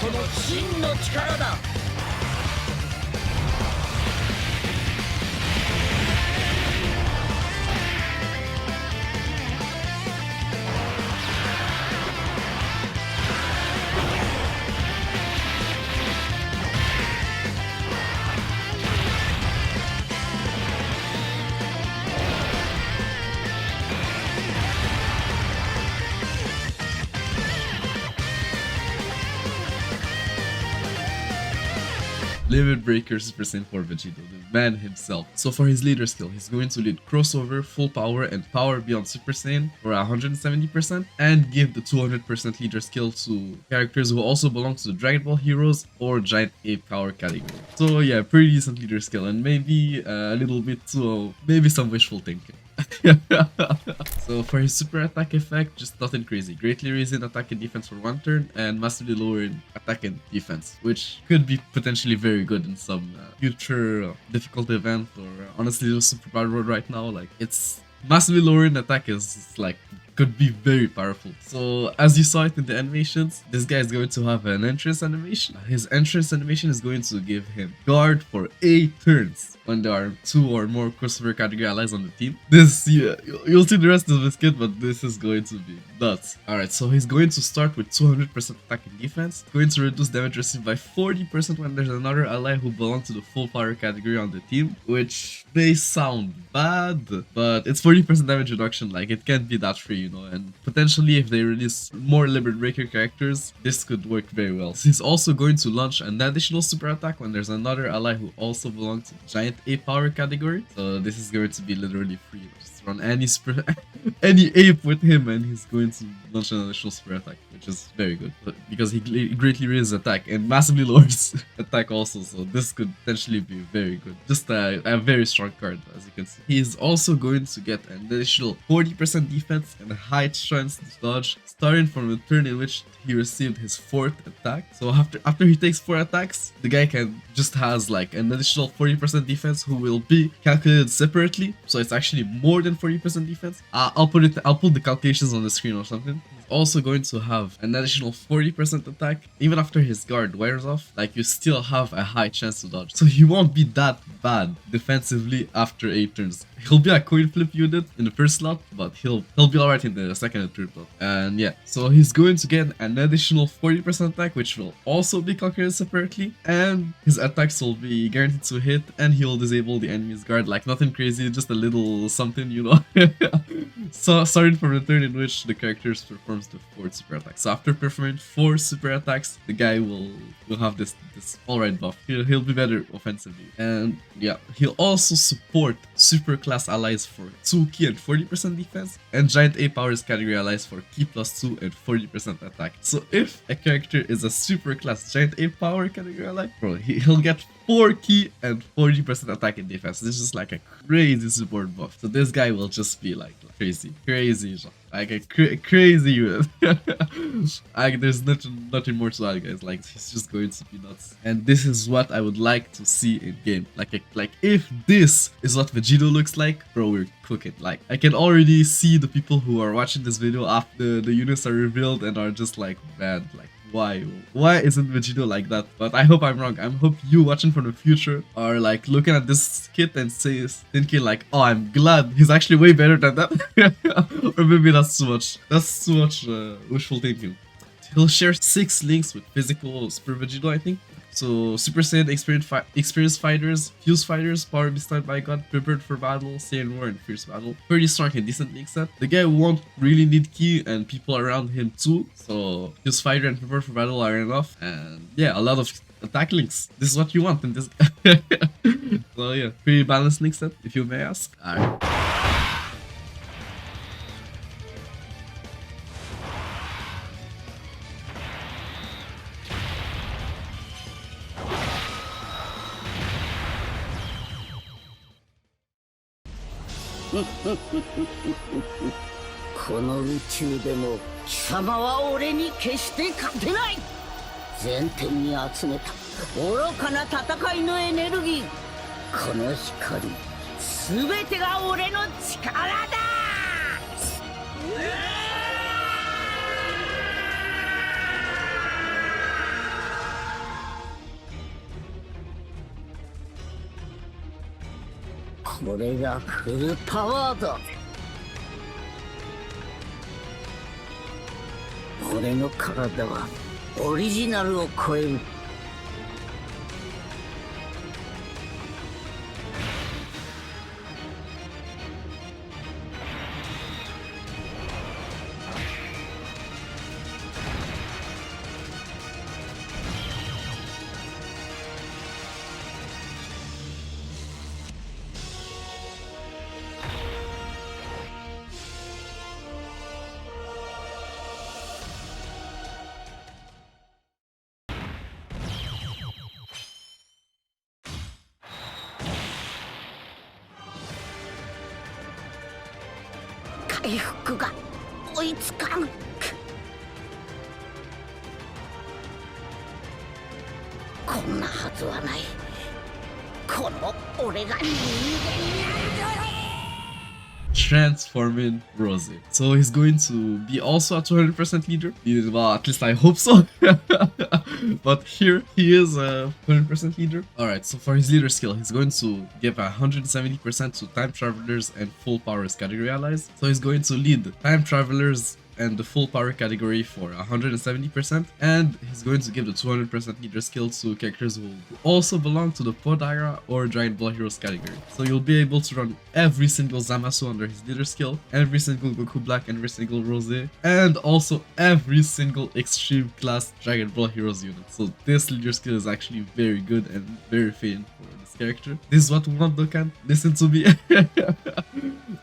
トの真の力だ。Limit Breaker Super Saiyan 4 Vegito, the man himself. So for his leader skill, he's going to lead crossover, full power, and power beyond Super Saiyan for 170%, and give the 200% leader skill to characters who also belong to the Dragon Ball Heroes or Giant Ape power category. So yeah, pretty decent leader skill, and maybe a little bit too, maybe some wishful thinking. So for his super attack effect, just nothing crazy. Greatly raising attack and defense for one turn, and massively lowering attack and defense, which could be potentially very good in some future difficult event, or honestly the super battle road right now. Like, it's massively lowering attack is like could be very powerful. So as you saw it in the animations, this guy is going to have an entrance animation. His entrance animation is going to give him guard for 8 turns when there are 2 or more crossover category allies on the team. This, yeah, you'll see the rest of this kit, but this is going to be nuts. Alright, so he's going to start with 200% attack and defense, going to reduce damage received by 40% when there's another ally who belongs to the full power category on the team, which may sound bad, but it's 40% damage reduction. Like, it can't be that free, you know, and potentially if they release more Limit Breaker characters, this could work very well. So he's also going to launch an additional super attack when there's another ally who also belongs to the Giant Ape power category. So this is going to be literally free. Just run any any ape with him and he's going to launch an additional super attack, which is very good, but because he greatly raises attack and massively lowers attack also, so this could potentially be very good. Just a very strong card, as you can see. He is also going to get an additional 40% defense and a high chance to dodge, starting from the turn in which he received his 4th attack. So after he takes 4 attacks, the guy can just has like an additional 40% defense who will be calculated separately. So it's actually more than 40% defense. I'll put the calculations on the screen or something. He's also going to have an additional 40% attack. Even after his guard wears off, like, you still have a high chance to dodge. So he won't be that bad defensively after 8 turns. He'll be a coin flip unit in the first slot, but he'll be alright in the second and third slot. And yeah, so he's going to get an additional 40% attack, which will also be calculated separately, and his attacks will be guaranteed to hit, and he will disable the enemy's guard. Like, nothing crazy, just a little something, you know. So starting from the turn in which the character performs the 4th super attack. So after performing 4 super attacks, the guy will have this alright buff. He'll be better offensively. And yeah, he'll also support super class allies for 2 key and 40% defense, and Giant Ape powers category allies for key +2 and 40% attack. So if a character is a super class Giant Ape power category ally, bro, he'll get 4 key and 40% attack and defense. This is just like a crazy support buff. So this guy will just be like crazy, like a crazy unit. Like, there's nothing more to that, guys. Like, he's just going to be nuts. And this is what I would like to see in game. Like if this is what Vegito looks like, bro, we're cooking. Like, I can already see the people who are watching this video after the units are revealed and are just like, man, like, why isn't Vegito like that? But I hope I'm wrong. I hope you watching from the future are like looking at this kit and thinking like, oh, I'm glad he's actually way better than that. Or maybe that's too much wishful thinking. He'll share 6 links with physical Super Vegito, I think. So Super Saiyan, experienced fighters, fuse fighters, power bestowed by God, prepared for battle, Saiyan War, and fierce battle. Pretty strong and decent link set. The guy won't really need key and people around him too. So fuse fighter and prepared for battle are enough. And yeah, a lot of attack links. This is what you want in this. So yeah, pretty balanced link set, if you may ask. Alright. この宇宙でも貴様は俺に決して勝てない。全天に集めた愚かな戦いのエネルギー、この光、全てが俺の力だ。これがフルパワーだ。俺の体はオリジナルを超える。回復が追いつかん。こんなはずはない。この俺が人間になるぞ。Transforming Rose. So he's going to be also a 200% leader. Well, at least I hope so. But here he is a 100% leader. Alright, so for his leader skill, he's going to give 170% to time travelers and full powers category allies. So he's going to lead time travelers and the full power category for 170%, and he's going to give the 200% leader skill to characters who also belong to the Pod Era or Giant Ball Heroes category. So you'll be able to run every single Zamasu under his leader skill, every single Goku Black, every single Rose, and also every single extreme class Dragon Ball Heroes unit. So this leader skill is actually very good and very fitting for this character. This is what we want, Dokkan. Listen to me.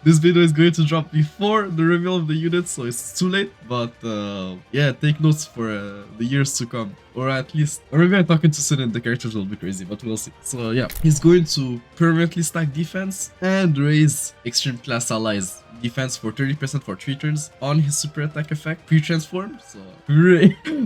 This video is going to drop before the reveal of the units, so it's too late, but yeah, take notes for the years to come, or at least, or maybe I'm talking too soon and the characters will be crazy, but we'll see. So yeah, he's going to permanently stack defense and raise extreme class allies defense for 30% for 3 turns on his super attack effect pre-transform. So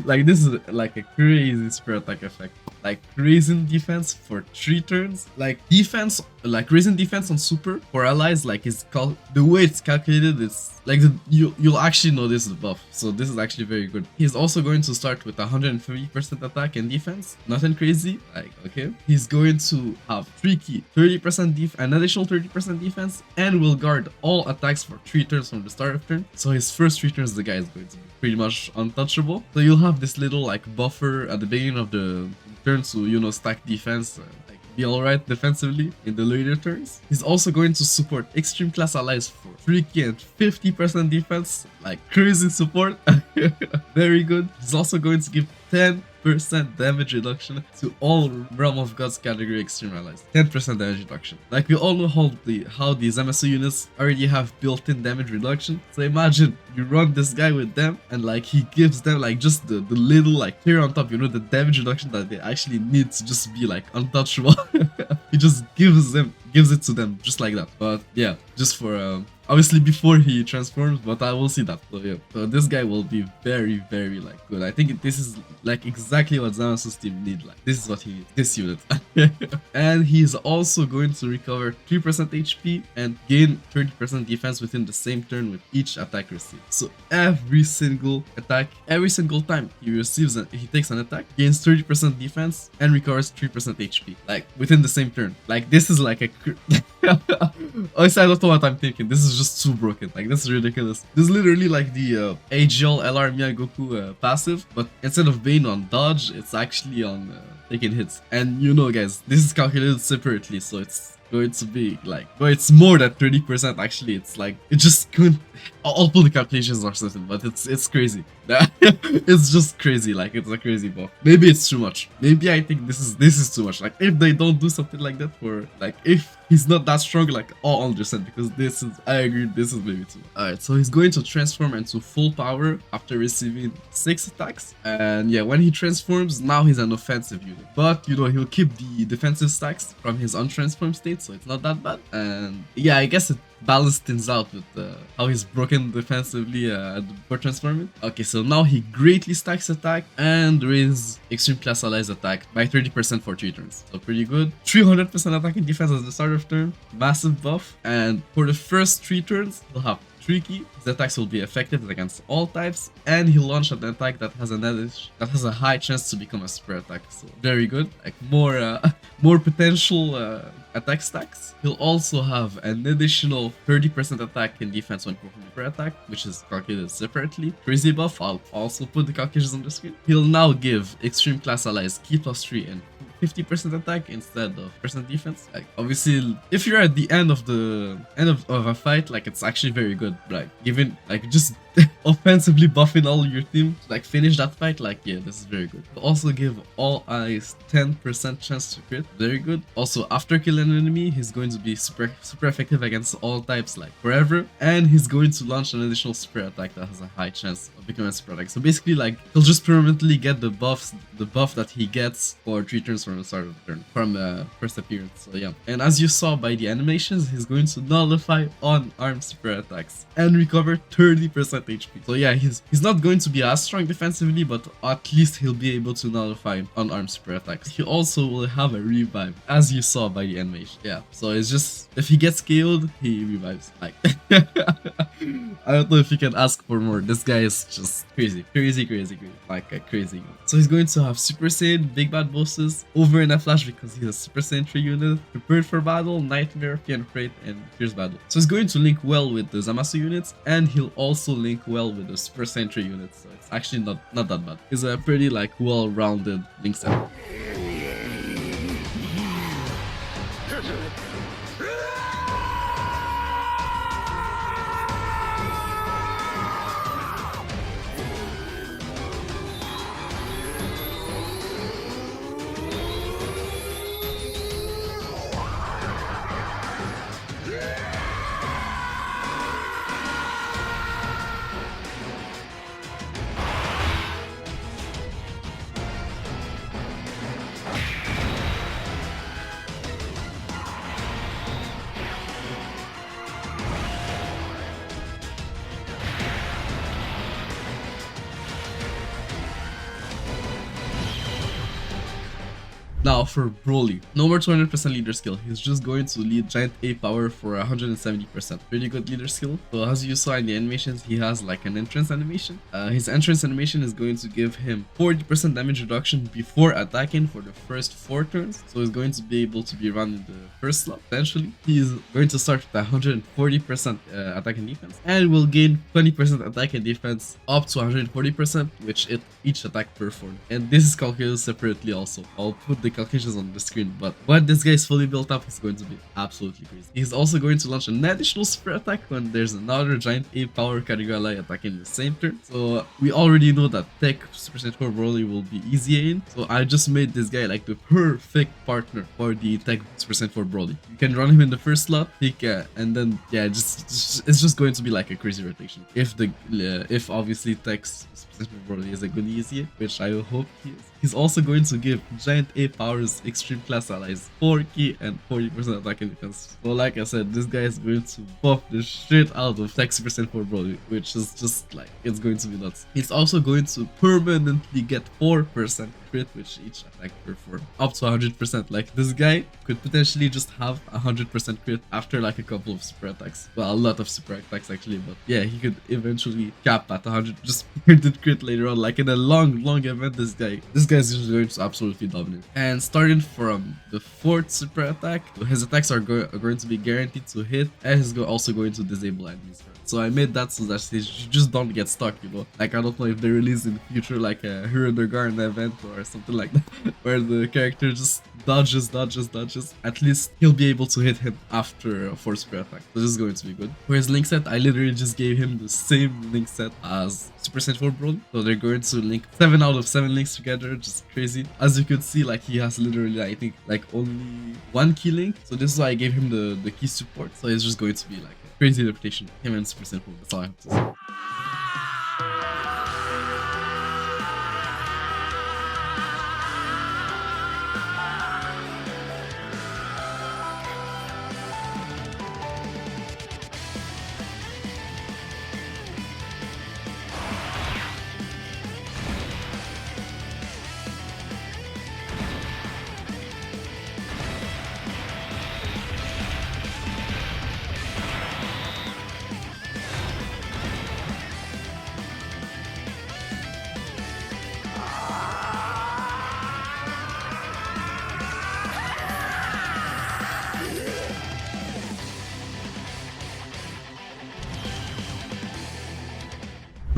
like this is like a crazy super attack effect, like raising defense for 3 turns, like defense, like raising defense on super for allies, like is called the way it's calculated is like you'll actually know this is buff, so this is actually very good. He's also going to start with 150% attack and defense, nothing crazy, like okay. He's going to have 3 key 30% an additional 30% defense, and will guard all attacks for 3 turns from the start of turn. So his first 3 turns the guy is going to be pretty much untouchable. So you'll have this little like buffer at the beginning of the turn to, you know, stack defense, be alright defensively in the later turns. He's also going to support extreme class allies for 3 key and 50% defense, like crazy support. Very good. He's also going to give 10% damage reduction to all Realm of Gods category extreme allies. 10% damage reduction. Like we all know how these MSO units already have built-in damage reduction. So imagine you run this guy with them and like he gives them like just the little like here on top, you know, the damage reduction that they actually need to just be like untouchable. He just gives it to them just like that. But yeah, just for obviously before he transforms, but I will see that. So yeah, so this guy will be very like good. I think this is like exactly what Zamasu's team need. Like this is what he needs, this unit. And he's also going to recover 3% HP and gain 30% defense within the same turn with each attack received. So every single attack, every single time he takes an attack, gains 30% defense and recovers 3% HP, like within the same turn. Like this is like a honestly, I don't know what I'm thinking. This is just too broken. Like this is ridiculous. This is literally like the AGL LR Miyagoku passive, but instead of being on dodge, it's actually on taking hits. And you know, guys, this is calculated separately, so it's going to be like, well, it's more than 30% actually. It's like it just couldn't. I'll pull the calculations or something, but it's crazy. It's just crazy. Like it's a crazy buff. Maybe it's too much. Maybe I think this is too much. Like if they don't do something like that for like if he's not that strong, like I'll understand, because this is, I agree, this is maybe too much. Alright, so he's going to transform into full power after receiving 6 attacks. And yeah, when he transforms, now he's an offensive unit. But you know, he'll keep the defensive stacks from his untransformed state, so it's not that bad. And yeah, I guess it balanced things out with how he's broken defensively before transforming. Okay, so now he greatly stacks attack and raises extreme class allies attack by 30% for 3 turns. So pretty good. 300% attacking defense at the start of turn, massive buff. And for the first 3 turns, he'll have 3 key. His attacks will be effective against all types, and he'll launch an attack that has a high chance to become a super attack. So very good. Like more potential attack stacks. He'll also have an additional 30% attack and defense when performing per attack, which is calculated separately. Crazy buff, I'll also put the calculations on the screen. He'll now give extreme class allies Ki plus 3 and 50% attack instead of percent defense. Like obviously, if you're at the end of a fight, like it's actually very good. Like given like just offensively buffing all your team to like finish that fight, like yeah, this is very good. But also give all allies 10% chance to crit, very good. Also after killing an enemy, he's going to be super effective against all types like forever, and he's going to launch an additional super attack that has a high chance of becoming a super attack. So basically like he'll just permanently get the buff that he gets for 3 turns from the start of the turn, from first appearance. So yeah, and as you saw by the animations, he's going to nullify unarmed super attacks and recover 30% HP. So yeah, he's not going to be as strong defensively, but at least he'll be able to nullify unarmed super attacks. He also will have a revive, as you saw by the animation. Yeah, so it's just if he gets KO'd, he revives. Like I don't know if you can ask for more. This guy is just crazy, like a crazy. So he's going to have Super Saiyan, Big Bad Bosses, over in a flash because he's a Super Saiyan 3 unit, Prepared for Battle, Nightmare, Piano Freight, and Fierce Battle. So he's going to link well with the Zamasu units, and he'll also link well with the Super Saiyan 3 units. So it's actually not that bad. He's a pretty like well-rounded link set. Now for Broly, no more 200% leader skill, he's just going to lead Giant A power for 170%. Pretty good leader skill. So as you saw in the animations, he has like an entrance animation. His entrance animation is going to give him 40% damage reduction before attacking for the first 4 turns. So he's going to be able to be run in the first slot. Essentially, he's going to start with 140% attack and defense, and will gain 20% attack and defense up to 140%, which each attack performed. And this is calculated separately also. I'll put the calculations on the screen, but when this guy is fully built up, he's going to be absolutely crazy. He's also going to launch an additional super attack when there's another Giant A power category ally attacking the same turn. So we already know that Tech Super Saiyan 4 Broly will be easy in, so I just made this guy like the perfect partner for the Tech Super Saiyan 4 Broly. You can run him in the first slot, and then yeah, it's just going to be like a crazy rotation. If obviously Tech's Super Saiyan 4 Broly is a good easy, which I hope he is. He's also going to give Giant A powers extreme class allies 4 key and 40% attack and defense. So like I said, this guy is going to buff the shit out of Tech Super Saiyan 4 Broly, which is just like, it's going to be nuts. He's also going to permanently get 4% crit which each attack perform up to 100%. Like this guy could potentially just have 100% crit after like a couple of super attacks. Well, a lot of super attacks actually, but yeah, he could eventually cap at 100, just crit later on. Like in a long event, this guy is just going to absolutely dominate. And starting from the 4th super attack, his attacks are going to be guaranteed to hit, and he's also going to disable enemies. So I made that so that you just don't get stuck, you know. Like I don't know if they release in the future like a Hero Garden event or something like that, where the character just dodges. At least he'll be able to hit him after a 4th super attack. So this is going to be good. For his link set, I literally just gave him the same link set as Super Saiyan 4 Broly. So they're going to link 7 out of 7 links together, just crazy. As you could see, like he has literally, I think, like only 1 key link. So this is why I gave him the key support. So it's just going to be like a crazy adaptation. Him and Super Saiyan 4. That's all I have to say.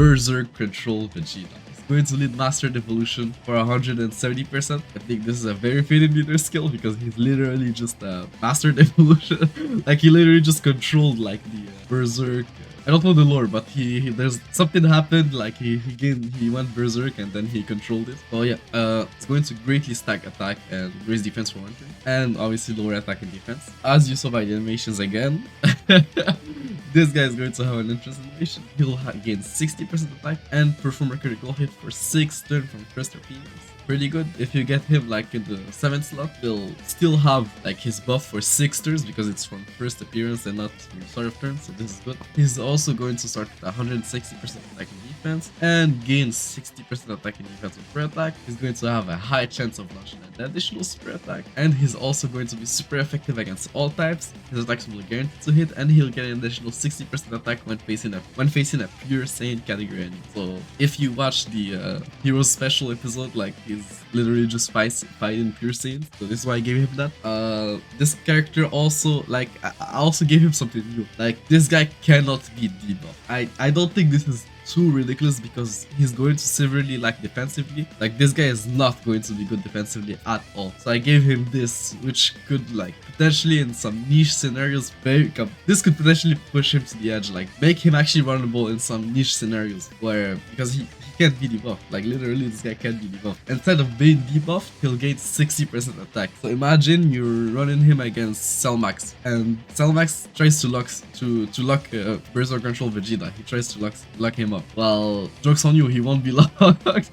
Berserk Control Vegeta. He's going to lead Mastered Evolution for 170%. I think this is a very fitting leader skill because he's literally just Mastered Evolution. Like he literally just controlled like the Berserk. I don't know the lore, but there's something happened, like he went berserk and then he controlled it. Oh yeah, it's going to greatly stack attack and raise defense for one thing, and obviously lower attack and defense. As you saw by the animations again, this guy is going to have an interesting animation. He'll gain 60% attack and perform a critical hit for 6 turns from first appearance. Pretty good. If you get him like in the 7th slot, he'll still have like his buff for 6 turns because it's from first appearance and not from start of turn, so this is good. He's also going to start with 160% attack and defense and gain 60% attack and defense with super attack. He's going to have a high chance of launching an additional super attack, and he's also going to be super effective against all types. His attacks will be guaranteed to hit, and he'll get an additional 60% attack when facing a pure Saiyan category enemy. So if you watch the Heroes special episode, like he's literally just fighting pure Saiyans, so this is why I gave him that. This character also, like, I also gave him something new. Like, this guy cannot be debuffed. I don't think this is too ridiculous because he's going to severely lack defensively. Like, this guy is not going to be good defensively at all, so I gave him this, which could like potentially in some niche scenarios this could potentially push him to the edge, like make him actually vulnerable in some niche scenarios where, because he can't be debuffed. Like literally this guy can't be debuffed. Instead of being debuffed, he'll gain 60% attack. So imagine you're running him against Cellmax, and Cellmax tries to lock Berserk Control Vegeta. He tries to lock him up. Well, joke's on you, he won't be locked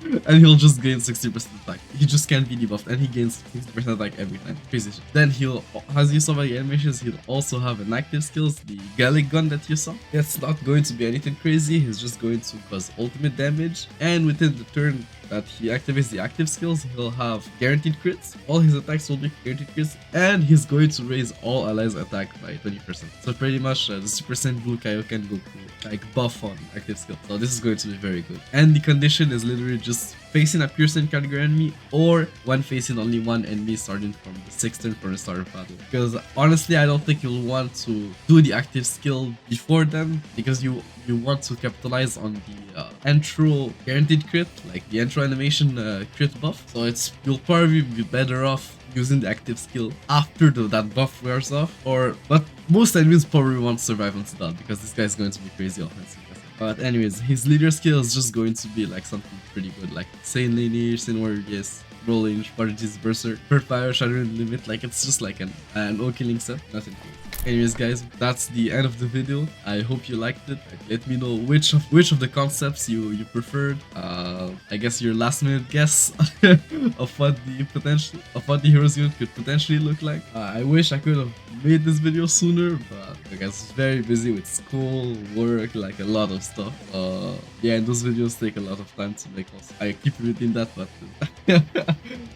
and he'll just gain 60% attack. He just can't be debuffed and he gains 60% attack every time. Crazy shit. Then he'll, as you saw by the animations, he'll also have an active skills, the Gallic gun that you saw. It's not going to be anything crazy, he's just going to cause ultimate damage, and within the turn that he activates the active skills, he'll have guaranteed crits. All his attacks will be guaranteed crits, and he's going to raise all allies attack by 20%. So pretty much the Super Saiyan Blue Kaioken Goku like buff on active skill. So this is going to be very good. And the condition is literally just facing a pure Saiyan category enemy, or when facing only one enemy starting from the 6th turn for the start of battle. Because honestly, I don't think you'll want to do the active skill before then, because you want to capitalize on the intro guaranteed crit, like the intro animation crit buff. So you'll probably be better off using the active skill after that buff wears off, but most enemies probably won't survive until that because this guy is going to be crazy offensive. But anyways, his leader skill is just going to be like something pretty good, like Saiyan Lineage, Saiyan Warrior, yes, Rolling, Prodigy's Berserk, Pert Fire, Shattering Limit. Like, it's just like an all killing set, nothing crazy. Anyways guys, that's the end of the video. I hope you liked it. Let me know which of the concepts you preferred. I guess your last minute guess of what the heroes unit could potentially look like. I wish I could have made this video sooner, but I guess it's very busy with school, work, like a lot of stuff. Yeah, and those videos take a lot of time to make also. I keep repeating that, but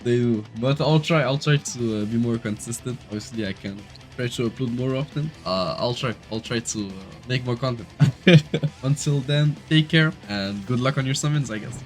they do. But I'll try to be more consistent. Obviously I can try to upload more often. I'll try to make more content. Until then, take care and good luck on your summons, I guess.